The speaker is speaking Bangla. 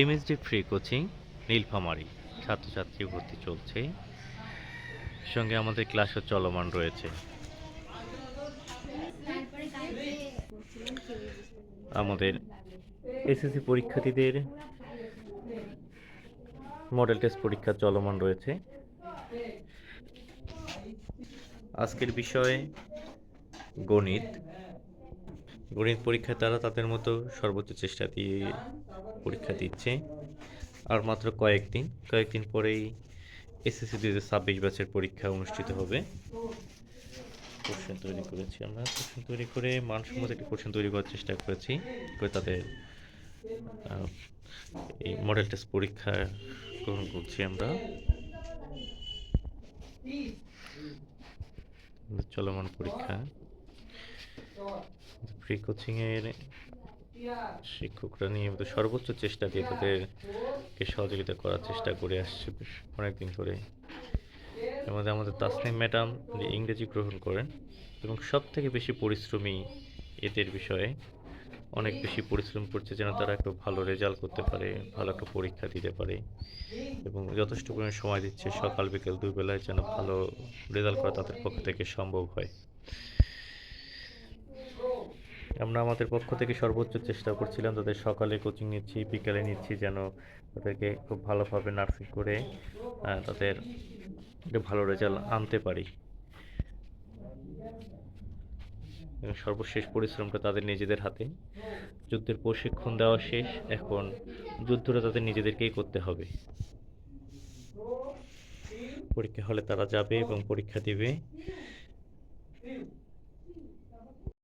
এমএসডি ফ্রি কোচিং নীলফামারী ছাত্রছাত্রী ভর্তি চলছে, সঙ্গে আমাদের ক্লাসও চলমান রয়েছে। আমাদের এসএসসি পরীক্ষার্থীদের মডেল টেস্ট পরীক্ষা চলমান রয়েছে। আজকের বিষয় গণিত। গণিত পরীক্ষায় তারা তাদের মতো সর্বোচ্চ চেষ্টা দিয়ে পরীক্ষা দিচ্ছে। আর মাত্র কয়েকদিন পরেই এসএসসি 2026 ব্যাচের পরীক্ষা অনুষ্ঠিত হবে। কোশ্চেন তৈরি করেছি আমরা, কোশ্চেন তৈরি করে মানসম্মত একটি কোশ্চেন তৈরি করার চেষ্টা করেছি, করে তাদের এই মডেল টেস্ট পরীক্ষা গ্রহণ করছি আমরা। চলমান পরীক্ষা ফ্রি কোচিংয়ের শিক্ষকরা নিয়মিত সর্বোচ্চ চেষ্টা দিয়ে তাদেরকে সহযোগিতা করার চেষ্টা করে আসছে অনেকদিন ধরে। এর মধ্যে আমাদের তাসনিম ম্যাডাম যে ইংরেজি গ্রহণ করেন এবং সব থেকে বেশি পরিশ্রমী এদের বিষয়ে, অনেক বেশি পরিশ্রম করছে যেন তারা একটু ভালো রেজাল্ট করতে পারে, ভালো একটা পরীক্ষা দিতে পারে, এবং যথেষ্ট পরিমাণে সময় দিচ্ছে, সকাল বিকেল দুই বেলায় যেন ভালো রেজাল্ট করা তাদের পক্ষ থেকে সম্ভব হয়। আমরা আমাদের পক্ষ থেকে সর্বোচ্চ চেষ্টা করছিলাম, তাদের সকালে কোচিং নিচ্ছি, বিকালে নিচ্ছি, যেন তাদেরকে খুব ভালোভাবে নার্সিং করে তাদের একটা ভালো রেজাল্ট আনতে পারি। সর্বশেষ পরিশ্রমটা তাদের নিজেদের হাতে। যুদ্ধের প্রশিক্ষণ দেওয়া শেষ, এখন যুদ্ধটা তাদের নিজেদেরকেই করতে হবে। পরীক্ষা হলে তারা যাবে এবং পরীক্ষা দিবে।